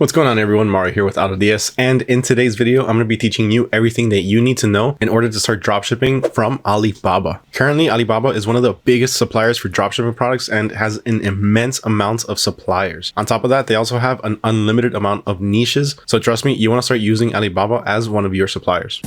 What's going on, everyone? Mario here with AutoDS, and in today's video, I'm going to be teaching you everything that you need to know in order to start dropshipping from Alibaba. Currently, Alibaba is one of the biggest suppliers for dropshipping products and has an immense amount of suppliers. On top of that, they also have an unlimited amount of niches. So trust me, you want to start using Alibaba as one of your suppliers.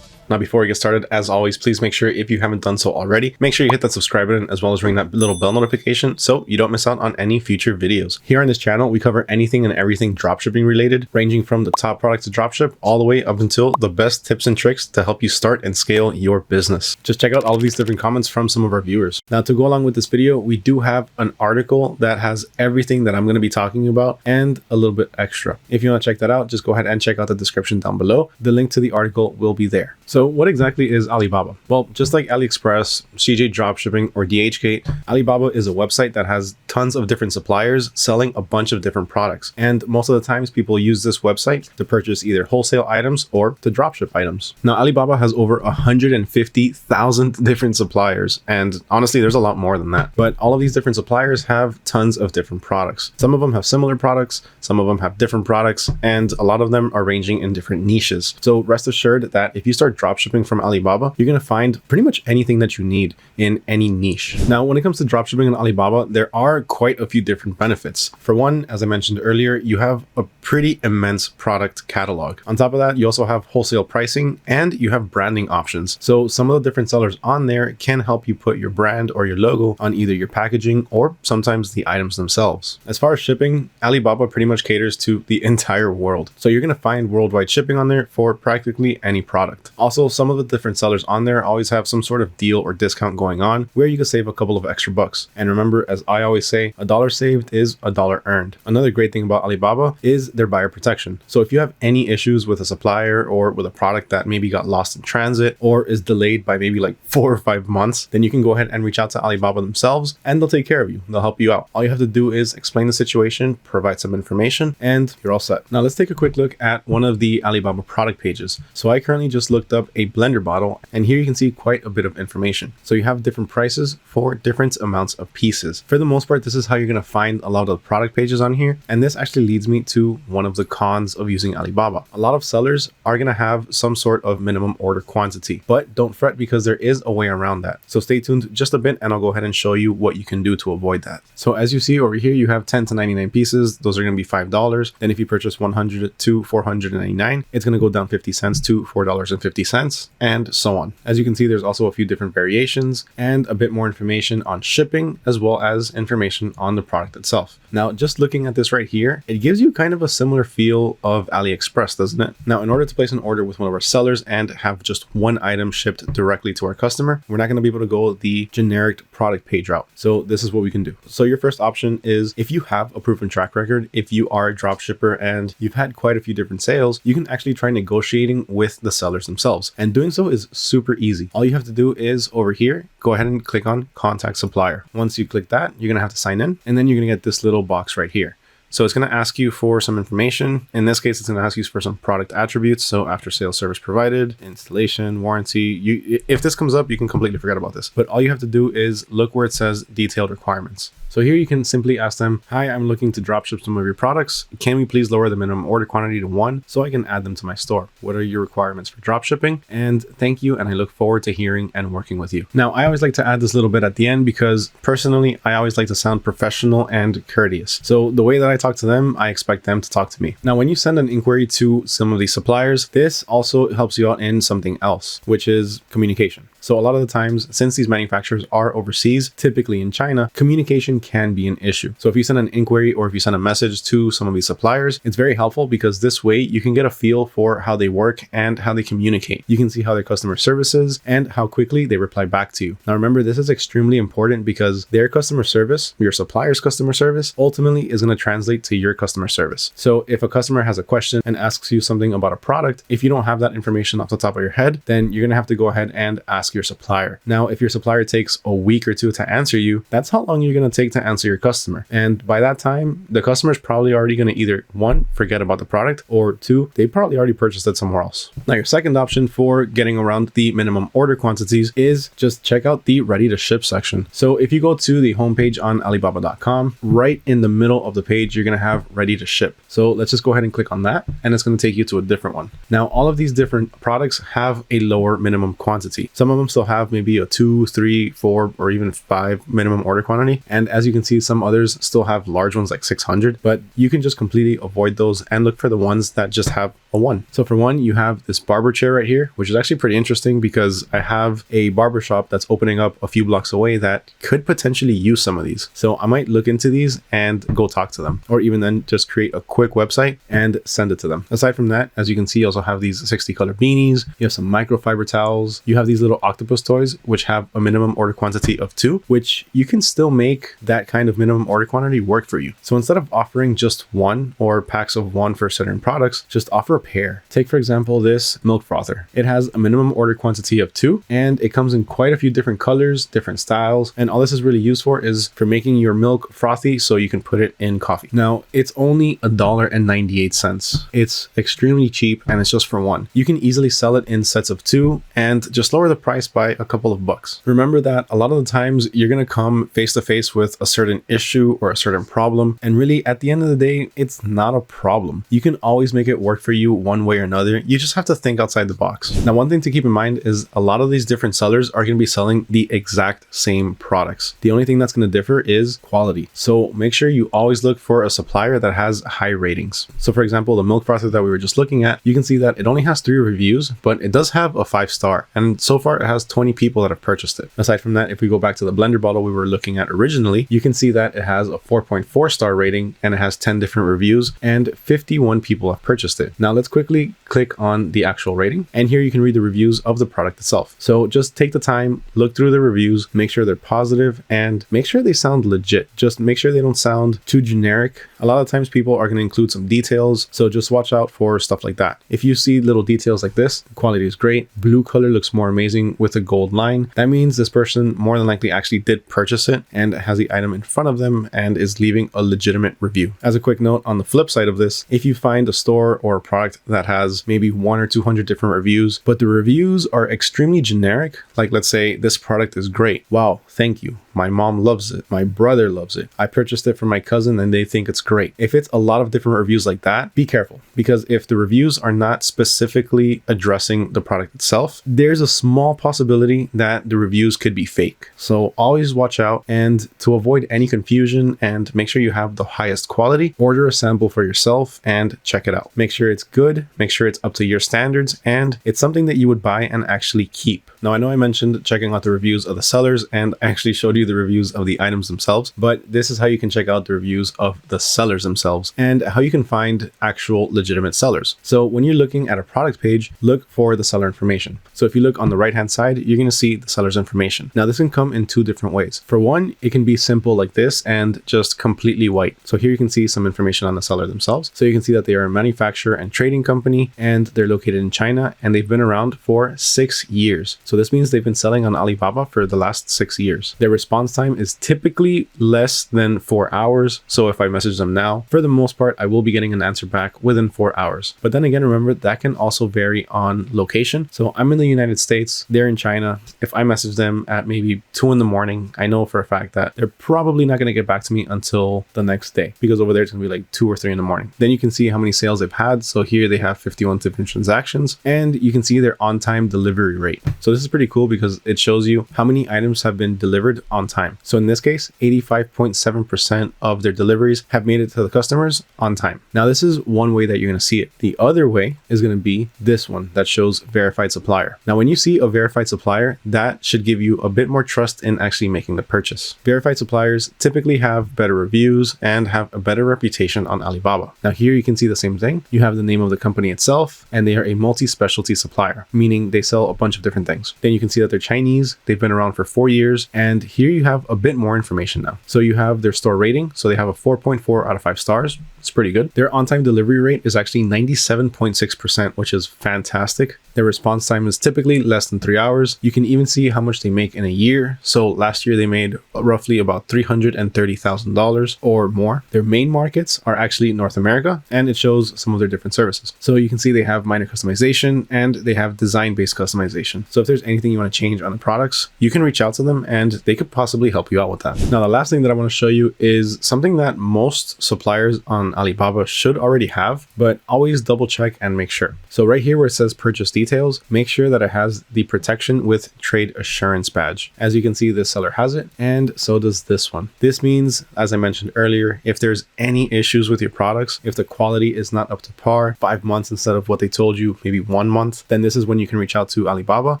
Now, before we get started, as always, please make sure if you haven't done so already, make sure you hit that subscribe button as well as ring that little bell notification so you don't miss out on any future videos. Here on this channel, we cover anything and everything dropshipping related, ranging from the top product to dropship all the way up until the best tips and tricks to help you start and scale your business. Just check out all of these different comments from some of our viewers. Now, to go along with this video, we do have an article that has everything that I'm going to be talking about and a little bit extra. If you want to check that out, just go ahead and check out the description down below. The link to the article will be there. So what exactly is Alibaba? Well, just like AliExpress, CJ Dropshipping, or DHgate, Alibaba is a website that has tons of different suppliers selling a bunch of different products. And most of the times people use this website to purchase either wholesale items or to dropship items. Now, Alibaba has over 150,000 different suppliers. And honestly, there's a lot more than that. But all of these different suppliers have tons of different products. Some of them have similar products, some of them have different products, and a lot of them are ranging in different niches. So rest assured that if you start dropshipping from Alibaba, you're going to find pretty much anything that you need in any niche. Now, when it comes to dropshipping on Alibaba, there are quite a few different benefits. For one, as I mentioned earlier, you have a pretty immense product catalog. On top of that, you also have wholesale pricing and you have branding options. So some of the different sellers on there can help you put your brand or your logo on either your packaging or sometimes the items themselves. As far as shipping, Alibaba pretty much caters to the entire world. So you're going to find worldwide shipping on there for practically any product. Also, some of the different sellers on there always have some sort of deal or discount going on where you can save a couple of extra bucks. And remember, as I always say, a dollar saved is a dollar earned. Another great thing about Alibaba is their buyer protection. So if you have any issues with a supplier or with a product that maybe got lost in transit or is delayed by maybe like 4 or 5 months, then you can go ahead and reach out to Alibaba themselves and they'll take care of you. They'll help you out. All you have to do is explain the situation, provide some information, and you're all set. Now let's take a quick look at one of the Alibaba product pages. So I currently just looked up a blender bottle, and here you can see quite a bit of information. So you have different prices for different amounts of pieces. For the most part, this is how you're going to find a lot of the product pages on here. And this actually leads me to one of the cons of using Alibaba. A lot of sellers are going to have some sort of minimum order quantity, but don't fret because there is a way around that. So stay tuned just a bit and I'll go ahead and show you what you can do to avoid that. So as you see over here, you have 10 to 99 pieces. Those are going to be $5. Then if you purchase 100 to 499, it's going to go down 50 cents to $4.50 and so on. As you can see, there's also a few different variations and a bit more information on shipping as well as information on the product itself. Now, just looking at this right here, it gives you kind of a similar feel of AliExpress, doesn't it? Now, in order to place an order with one of our sellers and have just one item shipped directly to our customer, we're not going to be able to go the generic product page route. So this is what we can do. So your first option is if you have a proven track record, if you are a drop shipper and you've had quite a few different sales, you can actually try negotiating with the sellers themselves. And doing so is super easy. All you have to do is over here, go ahead and click on contact supplier. Once you click that, you're going to have to sign in and then you're going to get this little box right here. So it's going to ask you for some information. In this case, it's going to ask you for some product attributes. So after sales service provided, installation, warranty. If this comes up, you can completely forget about this. But all you have to do is look where it says detailed requirements. So here you can simply ask them, hi, I'm looking to dropship some of your products. Can we please lower the minimum order quantity to 1 so I can add them to my store? What are your requirements for dropshipping? And thank you. And I look forward to hearing and working with you. Now, I always like to add this little bit at the end because personally, I always like to sound professional and courteous. So the way that I talk to them, I expect them to talk to me. Now, when you send an inquiry to some of these suppliers, this also helps you out in something else, which is communication. So a lot of the times, since these manufacturers are overseas, typically in China, communication can be an issue. So if you send an inquiry or if you send a message to some of these suppliers, it's very helpful because this way you can get a feel for how they work and how they communicate. You can see how their customer service is and how quickly they reply back to you. Now remember, this is extremely important because their customer service, your supplier's customer service, ultimately is going to translate to your customer service. So if a customer has a question and asks you something about a product, if you don't have that information off the top of your head, then you're going to have to go ahead and ask ask your supplier. Now, if your supplier takes a week or two to answer you, that's how long you're going to take to answer your customer. And by that time, the customer is probably already going to either one, forget about the product, or two, they probably already purchased it somewhere else. Now, your second option for getting around the minimum order quantities is just check out the ready to ship section. So if you go to the homepage on Alibaba.com, right in the middle of the page, you're going to have ready to ship. So let's just go ahead and click on that, and it's going to take you to a different one. Now, all of these different products have a lower minimum quantity. Some of them still have maybe a 2, 3, 4, or even 5 minimum order quantity. And as you can see, some others still have large ones like 600, but you can just completely avoid those and look for the ones that just have a 1. So for one, you have this barber chair right here, which is actually pretty interesting because I have a barber shop that's opening up a few blocks away that could potentially use some of these. So I might look into these and go talk to them, or even then just create a quick website and send it to them. Aside from that, as you can see, you also have these 60 color beanies, you have some microfiber towels, you have these little octopus toys, which have a minimum order quantity of 2, which you can still make that kind of minimum order quantity work for you. So instead of offering just 1 or packs of 1 for certain products, just offer a pair. Take, for example, this milk frother. It has a minimum order quantity of 2, and it comes in quite a few different colors, different styles, and all this is really used for is for making your milk frothy so you can put it in coffee. Now, it's only $1.98. It's extremely cheap, and it's just for 1. You can easily sell it in sets of 2 and just lower the price by a couple of bucks. Remember that a lot of the times you're going to come face to face with a certain issue or a certain problem, and really at the end of the day, it's not a problem. You can always make it work for you one way or another. You just have to think outside the box. Now, one thing to keep in mind is a lot of these different sellers are going to be selling the exact same products. The only thing that's going to differ is quality. So make sure you always look for a supplier that has high ratings. So for example, the milk frother that we were just looking at, you can see that it only has 3 reviews, but it does have a 5-star. And so far it has 20 people that have purchased it. Aside from that, if we go back to the blender bottle we were looking at originally, you can see that it has a 4.4 star rating and it has 10 different reviews and 51 people have purchased it. Now let's quickly click on the actual rating, and here you can read the reviews of the product itself. So just take the time, look through the reviews, make sure they're positive, and make sure they sound legit. Just make sure they don't sound too generic. A lot of times people are going to include some details, so just watch out for stuff like that. If you see little details like this, the quality is great. Blue color looks more amazing with a gold line. That means this person more than likely actually did purchase it and has the item in front of them and is leaving a legitimate review. As a quick note, on the flip side of this, if you find a store or a product that has maybe 100 or 200 different reviews, but the reviews are extremely generic, like let's say this product is great. Wow, thank you. My mom loves it. My brother loves it. I purchased it from my cousin and they think it's great. If it's a lot of different reviews like that, be careful, because if the reviews are not specifically addressing the product itself, there's a small possibility that the reviews could be fake. So always watch out, and to avoid any confusion and make sure you have the highest quality, order a sample for yourself and check it out. Make sure it's good, make sure it's up to your standards, and it's something that you would buy and actually keep. Now, I know I mentioned checking out the reviews of the sellers, and I actually showed you the reviews of the items themselves, but this is how you can check out the reviews of the sellers themselves and how you can find actual legitimate sellers. So when you're looking at a product page, look for the seller information. So if you look on the right hand side, you're going to see the seller's information. Now this can come in 2 different ways. For one, it can be simple like this and just completely white. So here you can see some information on the seller themselves. So you can see that they are a manufacturer and trading company, and they're located in China, and they've been around for 6 years. So this means they've been selling on Alibaba for the last 6 years. Their response time is typically less than 4 hours. So if I message them now, for the most part, I will be getting an answer back within 4 hours. But then again, remember that can also vary on location. So I'm in the United States, they're in China. If I message them at maybe 2 in the morning, I know for a fact that they're probably not going to get back to me until the next day, because over there it's going to be like 2 or 3 in the morning. Then you can see how many sales they've had. So here they have 51 different transactions, and you can see their on-time delivery rate. So this is pretty cool because it shows you how many items have been delivered on time. So in this case, 85.7% of their deliveries have made it to the customers on time. Now this is one way that you're going to see it. The other way is going to be this one that shows verified supplier. Now when you see a verified supplier, that should give you a bit more trust in actually making the purchase. Verified suppliers typically have better reviews and have a better reputation on Alibaba. Now here you can see the same thing. You have the name of the company itself, and they are a multi-specialty supplier, meaning they sell a bunch of different things. ratings. Then you can see that they're Chinese, they've been around for 4 years, and here you have a bit more information now. So you have their store rating, so they have a 4.4 out of 5 stars. It's pretty good. Their on-time delivery rate is actually 97.6%, which is fantastic. Their response time is typically less than 3 hours. You can even see how much they make in a year. So last year they made roughly about $330,000 or more. Their main markets are actually North America, and it shows some of their different services. So you can see they have minor customization and they have design-based customization. So if there's anything you want to change on the products, you can reach out to them and they could possibly help you out with that. Now, the last thing that I want to show you is something that most suppliers on Alibaba should already have, but always double check and make sure. So right here where it says purchase details, make sure that it has the protection with trade assurance badge. As you can see, this seller has it, and so does this one. This means, as I mentioned earlier, if there's any issues with your products, if the quality is not up to par, 5 months instead of what they told you, maybe 1 month, then this is when you can reach out to Alibaba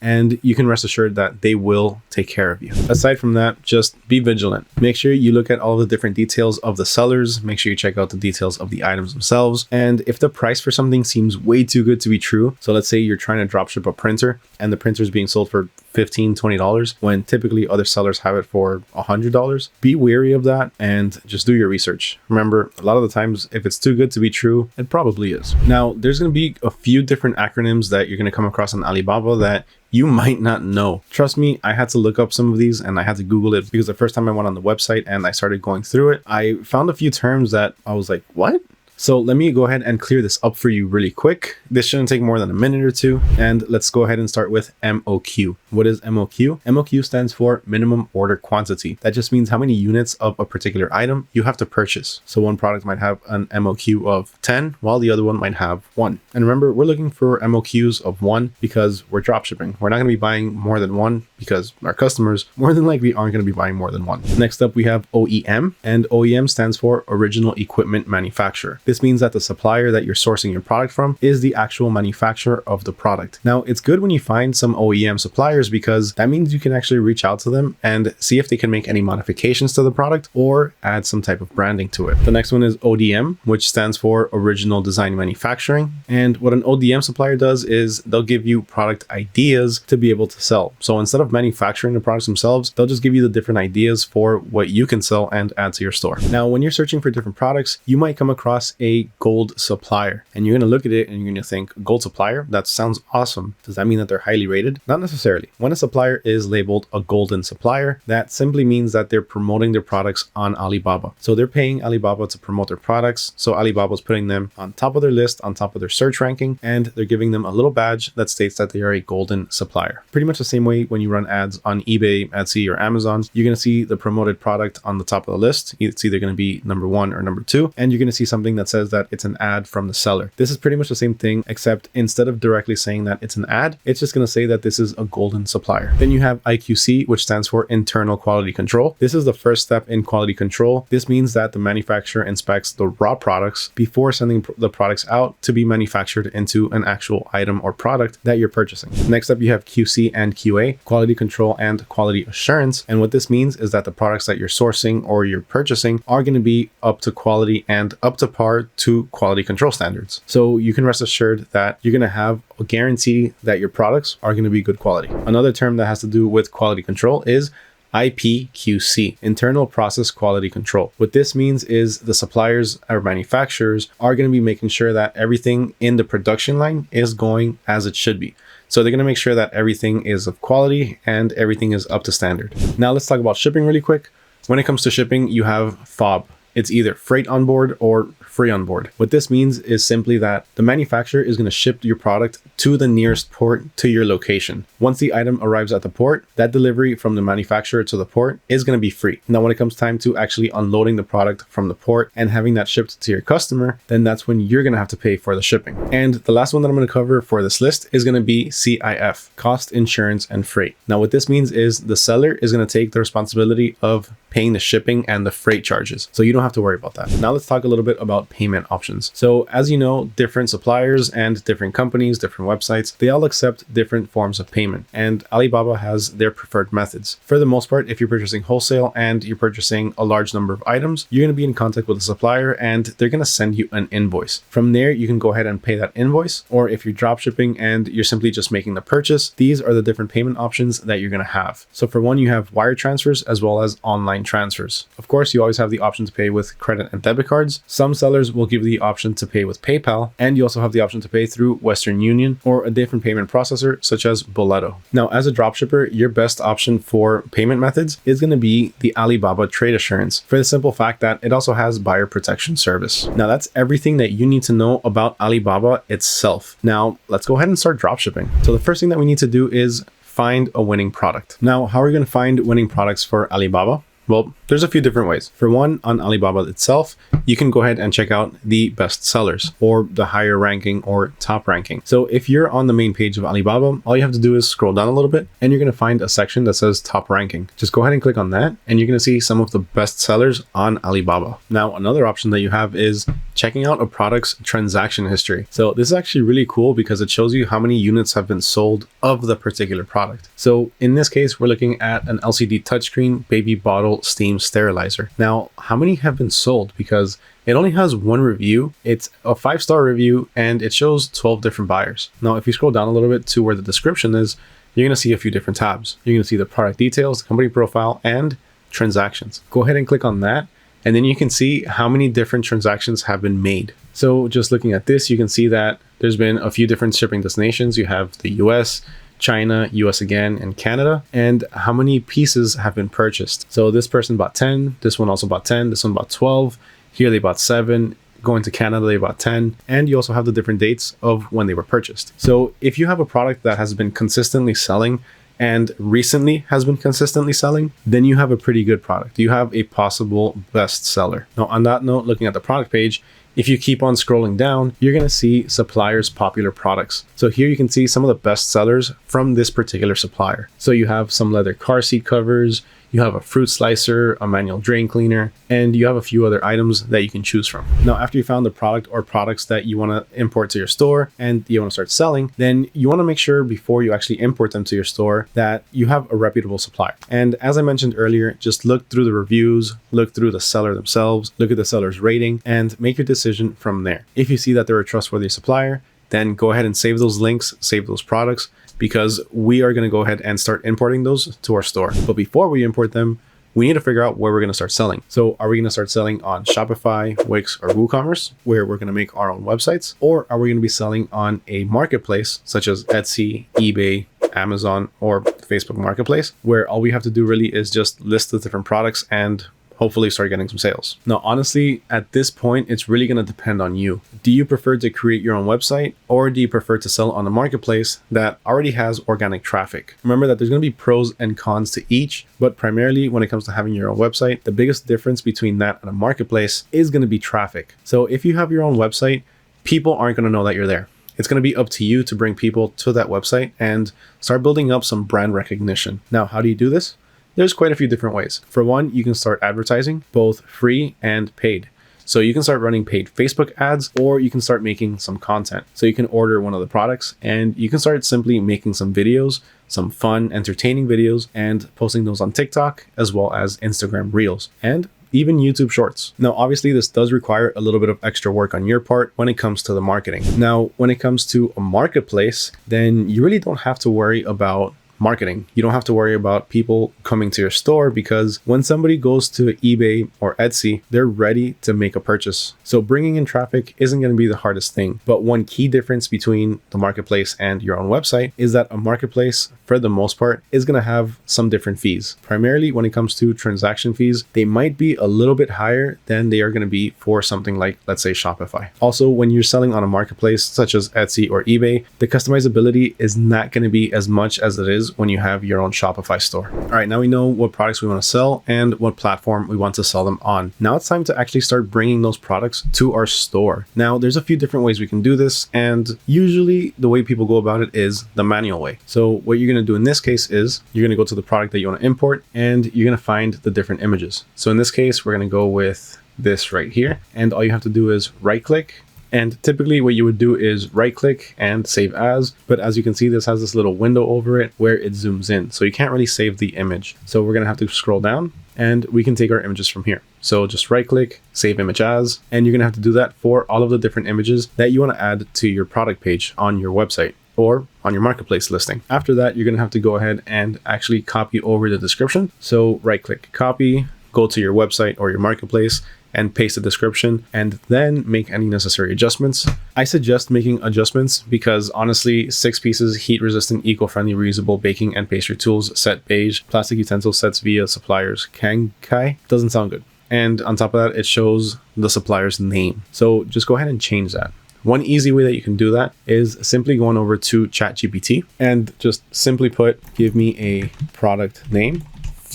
and you can rest assured that they will take care of you. Aside from that, just be vigilant. Make sure you look at all the different details of the sellers. Make sure you check out the details of the items themselves. And if the price for something seems way too good to be true, so let's say you're trying to dropship a printer and the printer is being sold for $15, $20 when typically other sellers have it for $100, be wary of that and just do your research. Remember, a lot of the times, if it's too good to be true, it probably is. Now, there's going to be a few different acronyms that you're going to come across on Alibaba that you might not know. Trust me, I had to look up some of these and I had to Google it because the first time I went on the website and I started going through it, I found a few terms that I was like, what? So let me go ahead and clear this up for you really quick. This shouldn't take more than a minute or two. And let's go ahead and start with MOQ. What is MOQ? MOQ stands for minimum order quantity. That just means how many units of a particular item you have to purchase. So one product might have an MOQ of 10, while the other one might have 1. And remember, we're looking for MOQs of 1 because we're dropshipping. We're not going to be buying more than 1 because our customers more than likely aren't going to be buying more than 1. Next up, we have OEM, and OEM stands for original equipment manufacturer. This means that the supplier that you're sourcing your product from is the actual manufacturer of the product. Now, it's good when you find some OEM suppliers because that means you can actually reach out to them and see if they can make any modifications to the product or add some type of branding to it. The next one is ODM, which stands for original design manufacturing. And what an ODM supplier does is they'll give you product ideas to be able to sell. So instead of manufacturing the products themselves, they'll just give you the different ideas for what you can sell and add to your store. Now, when you're searching for different products, you might come across a gold supplier and you're going to look at it and you're going to think, gold supplier? That sounds awesome. Does that mean that they're highly rated? Not necessarily. When a supplier is labeled a golden supplier, that simply means that they're promoting their products on Alibaba. So they're paying Alibaba to promote their products. So Alibaba's putting them on top of their list, on top of their search ranking, and they're giving them a little badge that states that they are a golden supplier. Pretty much the same way when you run ads on eBay, Etsy, or Amazon, you're going to see the promoted product on the top of the list. It's either going to be number 1 or number 2, and you're going to see something that says that it's an ad from the seller. This is pretty much the same thing, except instead of directly saying that it's an ad, it's just going to say that this is a golden supplier. Then you have IQC, which stands for internal quality control. This is the first step in quality control. This means that the manufacturer inspects the raw products before sending the products out to be manufactured into an actual item or product that you're purchasing. Next up, you have QC and QA, quality control and quality assurance. And what this means is that the products that you're sourcing or you're purchasing are going to be up to quality and up to par to quality control standards. So you can rest assured that you're going to have a guarantee that your products are going to be good quality. Another term that has to do with quality control is IPQC, internal process quality control. What this means is the suppliers or manufacturers are going to be making sure that everything in the production line is going as it should be. So they're going to make sure that everything is of quality and everything is up to standard. Now let's talk about shipping really quick. When it comes to shipping, you have FOB. It's either freight on board or free on board. What this means is simply that the manufacturer is going to ship your product to the nearest port to your location. Once the item arrives at the port, that delivery from the manufacturer to the port is going to be free. Now, when it comes time to actually unloading the product from the port and having that shipped to your customer, then that's when you're going to have to pay for the shipping. And the last one that I'm going to cover for this list is going to be CIF, cost, insurance, and freight. Now, what this means is the seller is going to take the responsibility of paying the shipping and the freight charges. So you don't have to worry about that. Now let's talk a little bit about payment options. So as you know, different suppliers and different companies, different websites, they all accept different forms of payment, and Alibaba has their preferred methods. For the most part, if you're purchasing wholesale and you're purchasing a large number of items, you're going to be in contact with a supplier and they're going to send you an invoice. From there, you can go ahead and pay that invoice, or if you're drop shipping and you're simply just making the purchase, these are the different payment options that you're going to have. So for one, you have wire transfers as well as online transfers. Of course, you always have the option to pay with credit and debit cards. Some sellers will give you the option to pay with PayPal, and you also have the option to pay through Western Union or a different payment processor such as Boleto. Now, as a dropshipper, your best option for payment methods is going to be the Alibaba Trade Assurance, for the simple fact that it also has buyer protection service. Now, that's everything that you need to know about Alibaba itself. Now, let's go ahead and start dropshipping. So the first thing that we need to do is find a winning product. Now, how are we going to find winning products for Alibaba? Well, there's a few different ways. For one, on Alibaba itself, you can go ahead and check out the best sellers or the higher ranking or top ranking. So if you're on the main page of Alibaba, all you have to do is scroll down a little bit and you're going to find a section that says top ranking. Just go ahead and click on that and you're going to see some of the best sellers on Alibaba. Now, another option that you have is checking out a product's transaction history. So this is actually really cool because it shows you how many units have been sold of the particular product. So in this case, we're looking at an LCD touchscreen baby bottle steam sterilizer. Now, how many have been sold? Because it only has one review. It's a 5-star review and it shows 12 different buyers. Now, if you scroll down a little bit to where the description is, you're going to see a few different tabs. You're going to see the product details, company profile, and transactions. Go ahead and click on that. And then you can see how many different transactions have been made. So just looking at this, you can see that there's been a few different shipping destinations. You have the US, China, US again, and Canada, and how many pieces have been purchased. So this person bought 10, this one also bought 10, this one bought 12, here they bought 7, going to Canada they bought 10, and you also have the different dates of when they were purchased. So if you have a product that has been consistently selling and recently has been consistently selling, then you have a pretty good product. You have a possible best seller. Now, on that note, looking at the product page, if you keep on scrolling down, you're going to see suppliers' popular products. So here you can see some of the best sellers from this particular supplier. So you have some leather car seat covers, you have a fruit slicer, a manual drain cleaner, and you have a few other items that you can choose from. Now, after you found the product or products that you want to import to your store and you want to start selling, then you want to make sure before you actually import them to your store that you have a reputable supplier. And as I mentioned earlier, just look through the reviews, look through the seller themselves, look at the seller's rating, and make your decision from there. If you see that they're a trustworthy supplier, then go ahead and save those links, save those products, because we are going to go ahead and start importing those to our store. But before we import them, we need to figure out where we're going to start selling. So are we going to start selling on Shopify, Wix, or WooCommerce, where we're going to make our own websites? Or are we going to be selling on a marketplace such as Etsy, eBay, Amazon, or Facebook Marketplace, where all we have to do really is just list the different products and hopefully start getting some sales. Now, honestly, at this point, it's really going to depend on you. Do you prefer to create your own website, or do you prefer to sell on a marketplace that already has organic traffic? Remember that there's going to be pros and cons to each, but primarily when it comes to having your own website, the biggest difference between that and a marketplace is going to be traffic. So if you have your own website, people aren't going to know that you're there. It's going to be up to you to bring people to that website and start building up some brand recognition. Now, how do you do this? There's quite a few different ways. For one, you can start advertising, both free and paid. So you can start running paid Facebook ads, or you can start making some content. So you can order one of the products and you can start simply making some videos, some fun, entertaining videos, and posting those on TikTok as well as Instagram Reels and even YouTube Shorts. Now, obviously, this does require a little bit of extra work on your part when it comes to the marketing. Now, when it comes to a marketplace, then you really don't have to worry about marketing. You don't have to worry about people coming to your store, because when somebody goes to eBay or Etsy, they're ready to make a purchase. So bringing in traffic isn't going to be the hardest thing. But one key difference between the marketplace and your own website is that a marketplace, for the most part, is going to have some different fees. Primarily when it comes to transaction fees, they might be a little bit higher than they are going to be for something like, let's say, Shopify. Also, when you're selling on a marketplace such as Etsy or eBay, the customizability is not going to be as much as it is when you have your own Shopify store. All right, now we know what products we want to sell and what platform we want to sell them on. Now it's time to actually start bringing those products to our store. Now, there's a few different ways we can do this, and usually the way people go about it is the manual way. So what you're going to do in this case is you're going to go to the product that you want to import and you're going to find the different images. So in this case, we're going to go with this right here. And all you have to do is right click. And typically what you would do is right click and save as, but as you can see, this has this little window over it where it zooms in. So you can't really save the image. So we're gonna have to scroll down and we can take our images from here. So just right click, save image as, and you're gonna have to do that for all of the different images that you wanna add to your product page on your website or on your marketplace listing. After that, you're gonna have to go ahead and actually copy over the description. So right click, copy, go to your website or your marketplace and paste the description, and then make any necessary adjustments. I suggest making adjustments because honestly, 6 pieces, heat resistant, eco-friendly, reusable baking and pastry tools, set beige, plastic utensil sets via suppliers, Kankai, doesn't sound good. And on top of that, it shows the supplier's name. So just go ahead and change that. One easy way that you can do that is simply going over to ChatGPT and just simply put, give me a product name.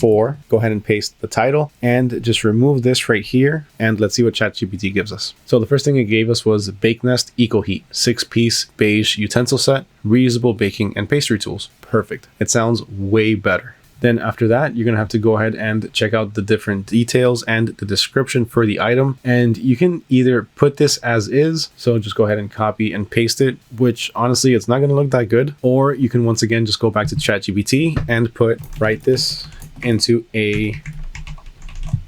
Go ahead and paste the title and just remove this right here. And let's see what ChatGPT gives us. So the first thing it gave us was Bake Nest Eco Heat, 6-piece beige utensil set, reusable baking and pastry tools. Perfect. It sounds way better. Then after that, you're going to have to go ahead and check out the different details and the description for the item. And you can either put this as is, so just go ahead and copy and paste it, which honestly, it's not going to look that good. Or you can once again just go back to ChatGPT and write this into a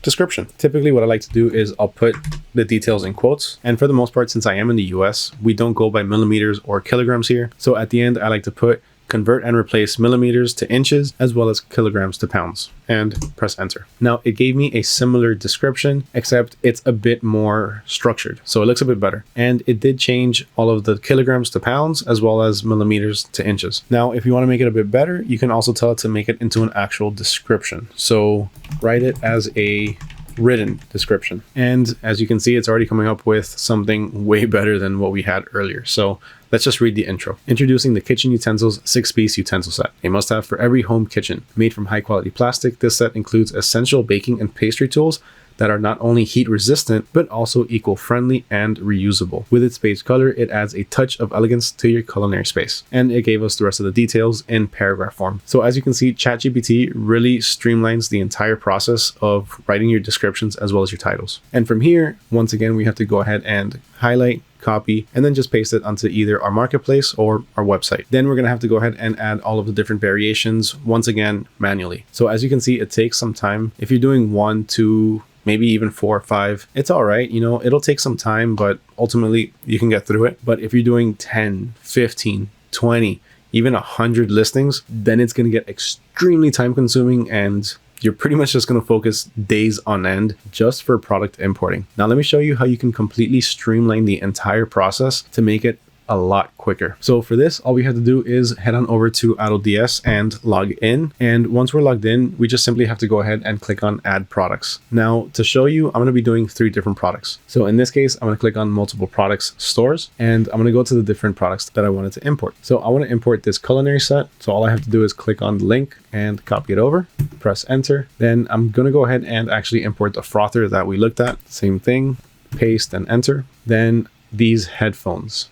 description. Typically what I like to do is I'll put the details in quotes. And for the most part, since I am in the US, we don't go by millimeters or kilograms here. So at the end, I like to put convert and replace millimeters to inches as well as kilograms to pounds and press enter. Now it gave me a similar description, except it's a bit more structured. So it looks a bit better. And it did change all of the kilograms to pounds as well as millimeters to inches. Now, if you want to make it a bit better, you can also tell it to make it into an actual description. So write it as a written description. And as you can see, it's already coming up with something way better than what we had earlier. So let's just read the intro. Introducing the Kitchen Utensils 6-piece utensil set, a must-have for every home kitchen. Made from high-quality plastic, this set includes essential baking and pastry tools that are not only heat resistant, but also eco-friendly and reusable. With its beige color, it adds a touch of elegance to your culinary space. And it gave us the rest of the details in paragraph form. So as you can see, ChatGPT really streamlines the entire process of writing your descriptions as well as your titles. And from here, once again, we have to go ahead and highlight, copy, and then just paste it onto either our marketplace or our website. Then we're going to have to go ahead and add all of the different variations once again manually. So as you can see, it takes some time. If you're doing 1, 2, maybe even 4 or 5, it's all right. You know, it'll take some time, but ultimately you can get through it. But if you're doing 10, 15, 20, even 100 listings, then it's going to get extremely time consuming and you're pretty much just going to focus days on end just for product importing. Now, let me show you how you can completely streamline the entire process to make it a lot quicker. So for this, all we have to do is head on over to AutoDS and log in. And once we're logged in, we just simply have to go ahead and click on add products. Now to show you, I'm going to be doing 3 different products. So in this case, I'm going to click on multiple products stores, and I'm going to go to the different products that I wanted to import. So I want to import this culinary set. So all I have to do is click on the link and copy it over, press enter. Then I'm going to go ahead and actually import the frother that we looked at. Same thing, paste and enter. Then these headphones.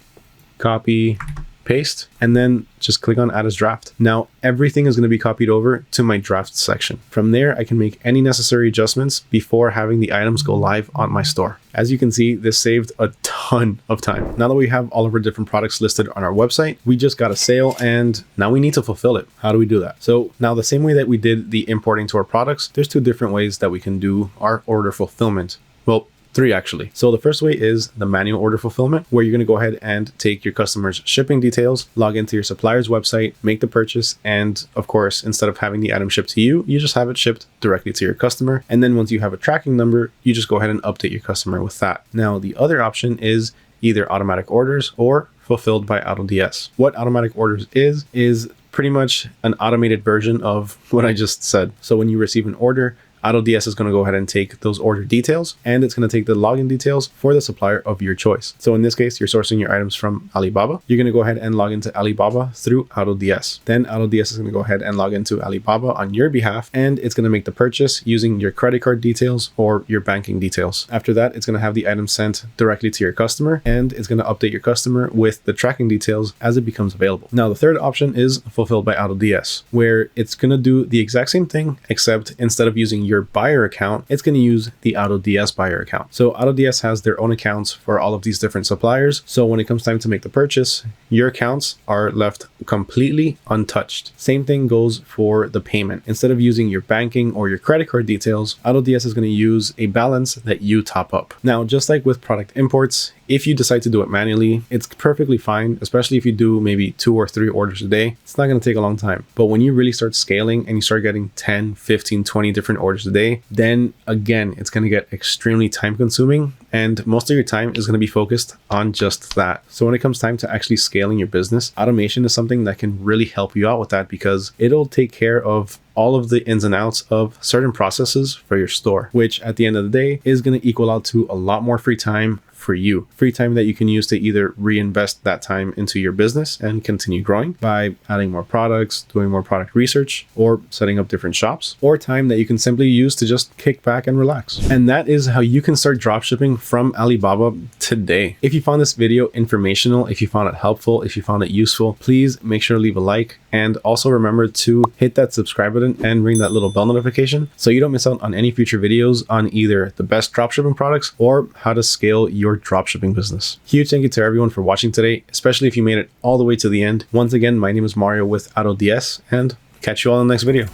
Copy, paste, and then just click on add as draft. Now everything is going to be copied over to my draft section. From there, I can make any necessary adjustments before having the items go live on my store. As you can see, this saved a ton of time. Now that we have all of our different products listed on our website, we just got a sale and now we need to fulfill it. How do we do that? So now the same way that we did the importing to our products, there's 2 different ways that we can do our order fulfillment. Well, 3 actually. So the first way is the manual order fulfillment, where you're going to go ahead and take your customer's shipping details, log into your supplier's website, make the purchase, and of course, instead of having the item shipped to you, you just have it shipped directly to your customer. And then once you have a tracking number, you just go ahead and update your customer with that. Now, the other option is either automatic orders or fulfilled by AutoDS. What automatic orders is pretty much an automated version of what I just said. So when you receive an order, AutoDS is going to go ahead and take those order details, and it's going to take the login details for the supplier of your choice. So in this case, you're sourcing your items from Alibaba. You're going to go ahead and log into Alibaba through AutoDS. Then AutoDS is going to go ahead and log into Alibaba on your behalf, and it's going to make the purchase using your credit card details or your banking details. After that, it's going to have the item sent directly to your customer, and it's going to update your customer with the tracking details as it becomes available. Now, the third option is fulfilled by AutoDS, where it's going to do the exact same thing, except instead of using your buyer account, it's going to use the AutoDS buyer account. So AutoDS has their own accounts for all of these different suppliers. So when it comes time to make the purchase, your accounts are left completely untouched. Same thing goes for the payment. Instead of using your banking or your credit card details, AutoDS is going to use a balance that you top up. Now, just like with product imports, if you decide to do it manually, it's perfectly fine, especially if you do maybe 2 or 3 orders a day. It's not going to take a long time. But when you really start scaling and you start getting 10, 15, 20 different orders a day, then again, it's going to get extremely time consuming, and most of your time is going to be focused on just that. So when it comes time to actually scaling your business, automation is something that can really help you out with that, because it'll take care of all of the ins and outs of certain processes for your store, which at the end of the day is going to equal out to a lot more free time for you. Free time that you can use to either reinvest that time into your business and continue growing by adding more products, doing more product research, or setting up different shops, or time that you can simply use to just kick back and relax. And that is how you can start dropshipping from Alibaba today. If you found this video informational, if you found it helpful, if you found it useful, please make sure to leave a like, and also remember to hit that subscribe button and ring that little bell notification so you don't miss out on any future videos on either the best dropshipping products or how to scale your dropshipping business. Huge thank you to everyone for watching today, especially if you made it all the way to the end. Once again, my name is Mario with AutoDS, and catch you all in the next video.